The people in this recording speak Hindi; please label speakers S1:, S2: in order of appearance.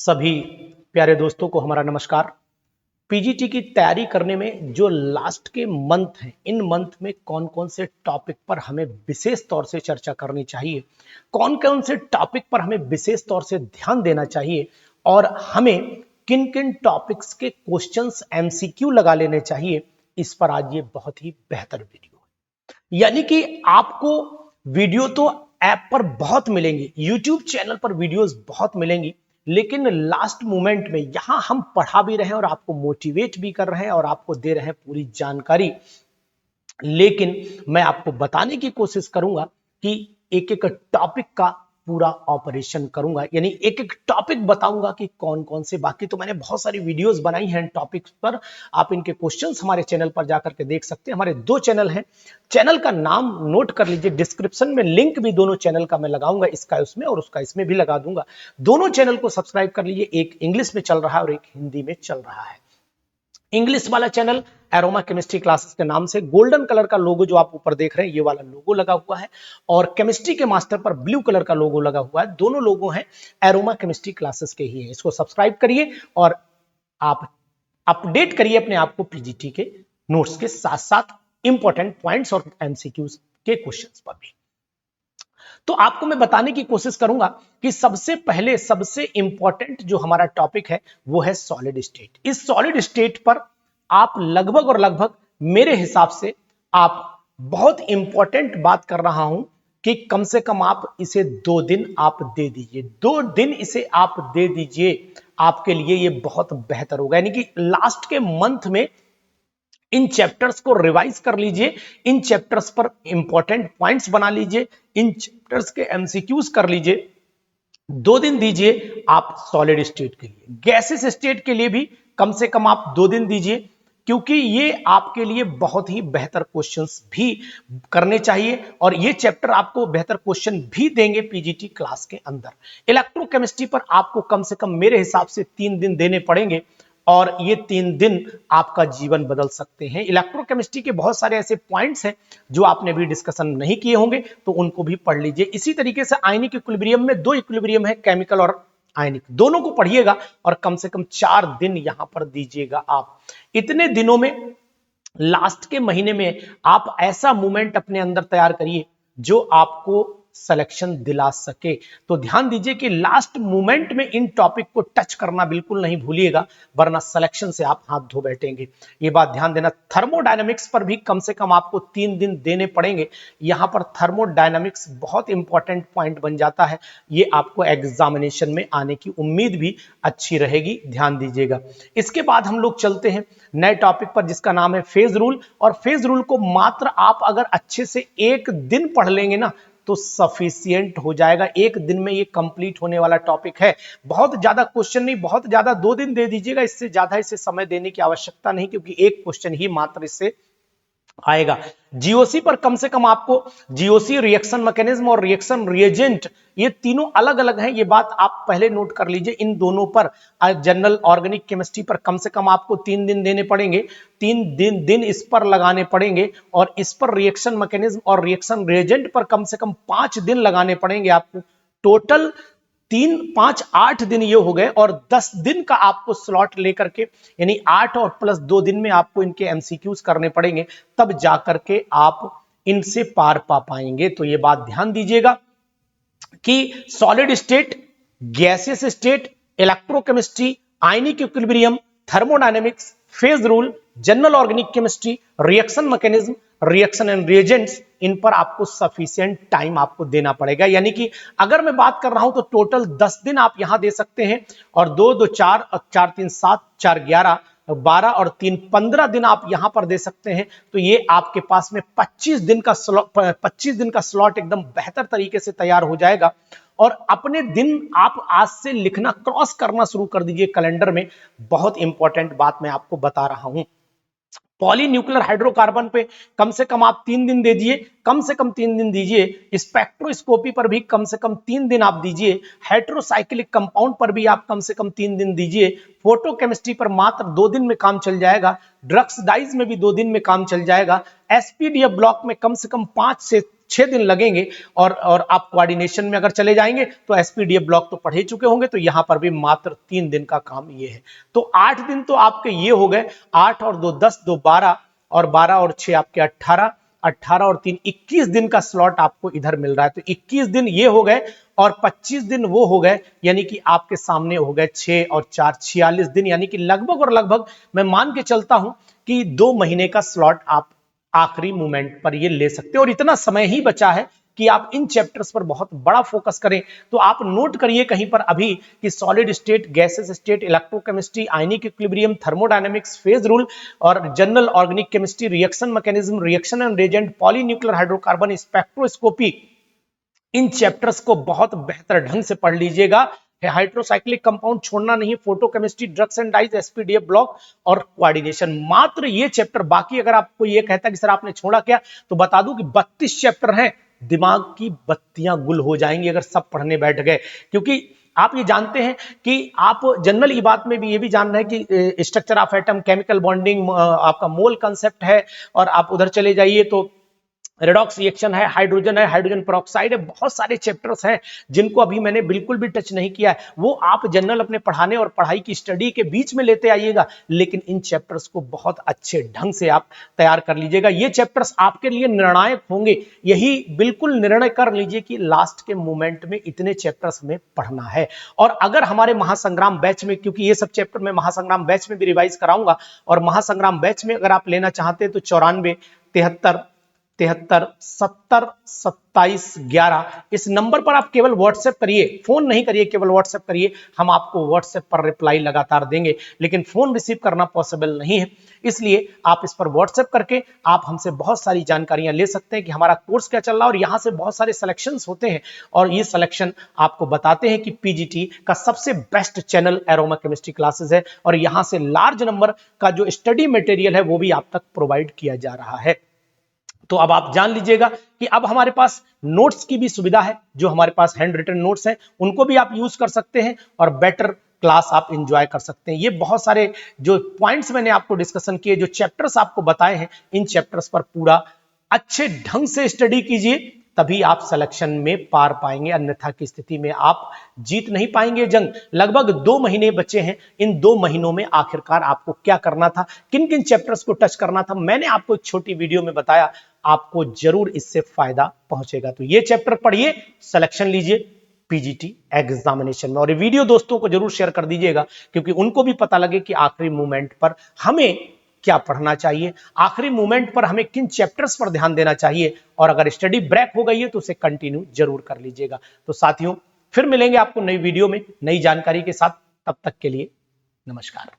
S1: सभी प्यारे दोस्तों को हमारा नमस्कार। पीजीटी की तैयारी करने में जो लास्ट के मंथ हैं, इन मंथ में कौन कौन से टॉपिक पर हमें विशेष तौर से चर्चा करनी चाहिए, कौन कौन से टॉपिक पर हमें विशेष तौर से ध्यान देना चाहिए और हमें किन किन टॉपिक्स के क्वेश्चंस एमसीक्यू लगा लेने चाहिए, इस पर आज ये बहुत ही बेहतर वीडियो है। यानी कि आपको वीडियो तो ऐप पर बहुत मिलेंगी, यूट्यूब चैनल पर वीडियोस बहुत मिलेंगी, लेकिन लास्ट मोमेंट में यहां हम पढ़ा भी रहे हैं और आपको मोटिवेट भी कर रहे हैं और आपको दे रहे हैं पूरी जानकारी। लेकिन मैं आपको बताने की कोशिश करूंगा कि एक एक टॉपिक का पूरा ऑपरेशन करूंगा, यानी एक एक टॉपिक बताऊंगा कि कौन कौन से। बाकी तो मैंने बहुत सारी वीडियोस बनाई हैं टॉपिक्स पर, आप इनके क्वेश्चंस हमारे चैनल पर जाकर के देख सकते हैं। हमारे दो चैनल हैं, चैनल का नाम नोट कर लीजिए, डिस्क्रिप्शन में लिंक भी दोनों चैनल का मैं लगाऊंगा, इसका उसमें और उसका इसमें भी लगा दूंगा। दोनों चैनल को सब्सक्राइब कर लीजिए, एक इंग्लिश में चल रहा है और एक हिंदी में चल रहा है। इंग्लिश वाला चैनल एरोमा केमिस्ट्री क्लासेस के नाम से गोल्डन कलर का लोगो जो आप ऊपर देख रहे हैं, ये वाला लोगो लगा हुआ है, और केमिस्ट्री के मास्टर पर ब्लू कलर का लोगो लगा हुआ है। दोनों लोगो हैं एरोमा केमिस्ट्री क्लासेस के ही है। इसको सब्सक्राइब करिए और आप अपडेट करिए अपने आप को पीजीटी के नोट्स के साथ साथ इंपॉर्टेंट पॉइंट्स और एमसीक्यूज के क्वेश्चंस पर भी। तो आपको मैं बताने की कोशिश करूंगा कि सबसे पहले सबसे इंपॉर्टेंट जो हमारा टॉपिक है वो है सॉलिड स्टेट। इस सॉलिड स्टेट पर आप लगभग और लगभग मेरे हिसाब से आप बहुत इंपॉर्टेंट बात कर रहा हूं कि कम से कम आप इसे 2 दिन आप दे दीजिए, 2 दिन इसे आप दे दीजिए, आपके लिए ये बहुत बेहतर होगा। यानी कि लास्ट के मंथ में इन चैप्टर्स को रिवाइज कर लीजिए, इन चैप्टर्स पर इंपॉर्टेंट पॉइंट्स बना लीजिए, इन चैप्टर्स के एमसीक्यूज कर लीजिए। 2 दिन दीजिए आप सॉलिड स्टेट के लिए। गैसेस स्टेट के लिए भी कम से कम आप 2 दिन दीजिए, क्योंकि ये आपके लिए बहुत ही बेहतर क्वेश्चंस भी करने चाहिए और ये चैप्टर आपको बेहतर क्वेश्चन भी देंगे पीजीटी क्लास के अंदर। इलेक्ट्रोकेमिस्ट्री पर आपको कम से कम मेरे हिसाब से 3 दिन देने पड़ेंगे और ये 3 दिन आपका जीवन बदल सकते हैं। इलेक्ट्रोकेमिस्ट्री के बहुत सारे ऐसे पॉइंट्स हैं जो आपने भी डिस्कशन नहीं किए होंगे, तो उनको भी पढ़ लीजिए। इसी तरीके से आयनिक इक्विलिब्रियम में 2 इक्विलिब्रियम है, केमिकल और आयनिक, दोनों को पढ़िएगा और कम से कम 4 दिन यहां पर दीजिएगा आप। इतने दिनों में, लास्ट के महीने में आप ऐसा मूवमेंट अपने अंदर तैयार करिए जो आपको सिलेक्शन दिला सके। तो ध्यान दीजिए कि लास्ट मोमेंट में इन टॉपिक को टच करना बिल्कुल नहीं भूलिएगा, वरना सिलेक्शन से आप हाथ धो बैठेंगे। ये बात ध्यान देना। थर्मोडायनामिक्स पर भी कम से कम आपको 3 दिन देने पड़ेंगे। यहां पर थर्मोडायनामिक्स बहुत इंपॉर्टेंट पॉइंट बन जाता है, ये आपको एग्जामिनेशन में आने की उम्मीद भी अच्छी रहेगी, ध्यान दीजिएगा। इसके बाद हम लोग चलते हैं नए टॉपिक पर जिसका नाम है फेज रूल। और फेज रूल को मात्र आप अगर अच्छे से 1 दिन पढ़ लेंगे ना तो सफिशियंट हो जाएगा। 1 दिन में ये कंप्लीट होने वाला टॉपिक है। बहुत ज्यादा क्वेश्चन नहीं, बहुत ज्यादा 2 दिन दे दीजिएगा, इससे ज्यादा इसे समय देने की आवश्यकता नहीं, क्योंकि एक क्वेश्चन ही मात्र इससे आएगा। जीओसी पर कम से कम आपको जीओसी, रिएक्शन मैकेनिज्म और रिएक्शन रिएजेंट, ये तीनों अलग अलग हैं, ये बात आप पहले नोट कर लीजिए। इन दोनों पर, जनरल ऑर्गेनिक केमिस्ट्री पर कम से कम आपको 3 दिन देने पड़ेंगे, 3 दिन इस पर लगाने पड़ेंगे, और इस पर रिएक्शन मैकेनिज्म और रिएक्शन रिएजेंट पर कम से कम 5 दिन लगाने पड़ेंगे आपको। टोटल 3, 5, 8 दिन ये हो गए, और 10 दिन का आपको स्लॉट लेकर के, यानी 8 और प्लस 2 दिन में आपको इनके एमसीक्यूज करने पड़ेंगे, तब जाकर के आप इनसे पार पा पाएंगे। तो ये बात ध्यान दीजिएगा कि solid state, gaseous state, electrochemistry, ionic equilibrium, thermodynamics, phase rule, general organic chemistry, reaction mechanism, reaction and reagents, इन पर आपको सफिशिएंट टाइम आपको देना पड़ेगा। यानी कि अगर मैं बात कर रहा हूं तो टोटल 10 दिन आप यहां दे सकते हैं, और 2, 2, 4 और 4, 3, 7, 4, 11, 12 और 3, 15 दिन आप यहां पर दे सकते हैं। तो ये आपके पास में 25 दिन का स्लॉट एकदम बेहतर तरीके से तैयार हो जाएगा। और अपने दिन आप आज से लिखना, क्रॉस करना शुरू कर दीजिए कैलेंडर में। बहुत इंपॉर्टेंट बात मैं आपको बता रहा हूं। पॉलीन्यूक्लियर हाइड्रोकार्बन पे कम से कम आप 3 दिन दे दीजिए, कम से कम 3 दिन दीजिए। स्पेक्ट्रोस्कोपी पर भी कम से कम 3 दिन आप दीजिए। हेटेरोसाइक्लिक कंपाउंड पर भी आप कम से कम 3 दिन दीजिए। फोटोकेमिस्ट्री पर मात्र 2 दिन में काम चल जाएगा। ड्रग्स डाइज में भी 2 दिन में काम चल जाएगा। एसपीडीएफ ब्लॉक में कम से कम 5 से 6 दिन लगेंगे। और आप कोऑर्डिनेशन में अगर चले जाएंगे तो एसपीडीएफ ब्लॉक तो पढ़ ही चुके होंगे, तो यहां पर भी मात्र 3 दिन का काम ये है। तो 8 दिन तो आपके ये हो गए, 8 और 2 10, 2 12, और 12 और 6 आपके 18, 18 और 3 21 दिन का स्लॉट आपको इधर मिल रहा है। तो 21 दिन ये हो गए और 25 दिन वो हो गए, यानी कि आपके सामने हो गए 6 और 4 46 दिन, यानी कि लगभग और लगभग मैं मान के चलता हूं कि 2 महीने का स्लॉट आप आखिरी मोमेंट पर ये ले सकते हो। और इतना समय ही बचा है कि आप इन चैप्टर्स पर बहुत बड़ा फोकस करें। तो आप नोट करिए कहीं पर अभी कि solid state, gases state, electrochemistry, ionic equilibrium, thermodynamics, phase rule और general organic chemistry, reaction mechanism, reaction and reagent, polynuclear hydrocarbon, spectroscopy, इन चैप्टर्स को बहुत बेहतर ढंग से पढ़ लीजिएगा। हाइड्रोसाइक्लिक कंपाउंड छोड़ना नहीं, photochemistry, drugs and dyes, SPDF block और कोऑर्डिनेशन, मात्र ये चैप्टर। बाकी अगर आपको ये कहता है कि सर आपने छोड़ा क्या, तो बता दूं कि 32 चैप्टर हैं, दिमाग की बत्तियां गुल हो जाएंगी अगर सब पढ़ने बैठ गए। क्योंकि आप ये जानते हैं कि आप जनरल ई बात में भी ये भी जान रहे हैं कि structure of atom, chemical bonding, आपका मोल कंसेप्ट है, और आप उधर चले जाइए तो रेडॉक्स रिएक्शन है, हाइड्रोजन पेरोक्साइड है, बहुत सारे चैप्टर्स हैं जिनको अभी मैंने बिल्कुल भी टच नहीं किया है। वो आप जनरल अपने पढ़ाने और पढ़ाई की स्टडी के बीच में लेते आइएगा, लेकिन इन चैप्टर्स को बहुत अच्छे ढंग से आप तैयार कर लीजिएगा। ये चैप्टर्स आपके लिए निर्णायक होंगे। यही बिल्कुल निर्णय कर लीजिए कि लास्ट के मोमेंट में इतने चैप्टर्स में पढ़ना है। और अगर हमारे महासंग्राम बैच में, क्योंकि ये सब चैप्टर मैं महासंग्राम बैच में भी रिवाइज कराऊंगा, और महासंग्राम बैच में अगर आप लेना चाहते हैं तो 94 73 73 70 27 11 इस नंबर पर आप केवल व्हाट्सएप करिए, फोन नहीं करिए, केवल व्हाट्सएप करिए। हम आपको व्हाट्सएप पर रिप्लाई लगातार देंगे, लेकिन फोन रिसीव करना पॉसिबल नहीं है, इसलिए आप इस पर व्हाट्सएप करके आप हमसे बहुत सारी जानकारियां ले सकते हैं कि हमारा कोर्स क्या चल रहा है। और यहां से बहुत सारे सिलेक्शंस होते हैं, और ये सिलेक्शन आपको बताते हैं कि पीजीटी का सबसे best channel aroma chemistry classes है, और यहां से लार्ज नंबर का जो स्टडी मटेरियल है वो भी आप तक प्रोवाइड किया जा रहा है। तो अब आप जान लीजिएगा कि अब हमारे पास नोट्स की भी सुविधा है। जो हमारे पास हैंड रिटन नोट्स हैं उनको भी आप यूज कर सकते हैं, और बेटर क्लास आप एंजॉय कर सकते हैं। ये बहुत सारे जो पॉइंट्स मैंने आपको डिस्कशन किए, जो चैप्टर्स आपको बताए हैं, इन चैप्टर्स पर पूरा अच्छे ढंग से स्टडी कीजिए, तभी आप सिलेक्शन में पार पाएंगे, अन्यथा की स्थिति में आप जीत नहीं पाएंगे जंग। लगभग 2 महीने बचे हैं, इन 2 महीनों में आखिरकार आपको क्या करना था, किन किन चैप्टर्स को टच करना था, मैंने आपको एक छोटी वीडियो में बताया। आपको जरूर इससे फायदा पहुंचेगा। तो ये चैप्टर पढ़िए, सिलेक्शन लीजिए पीजीटी एग्जामिनेशन में, और ये वीडियो दोस्तों को जरूर शेयर कर दीजिएगा, क्योंकि उनको भी पता लगे कि आखिरी मोमेंट पर हमें क्या पढ़ना चाहिए, आखिरी मोमेंट पर हमें किन चैप्टर्स पर ध्यान देना चाहिए, और अगर स्टडी ब्रेक हो गई है तो उसे कंटिन्यू जरूर कर लीजिएगा। तो साथियों, फिर मिलेंगे आपको नई वीडियो में नई जानकारी के साथ। तब तक के लिए नमस्कार।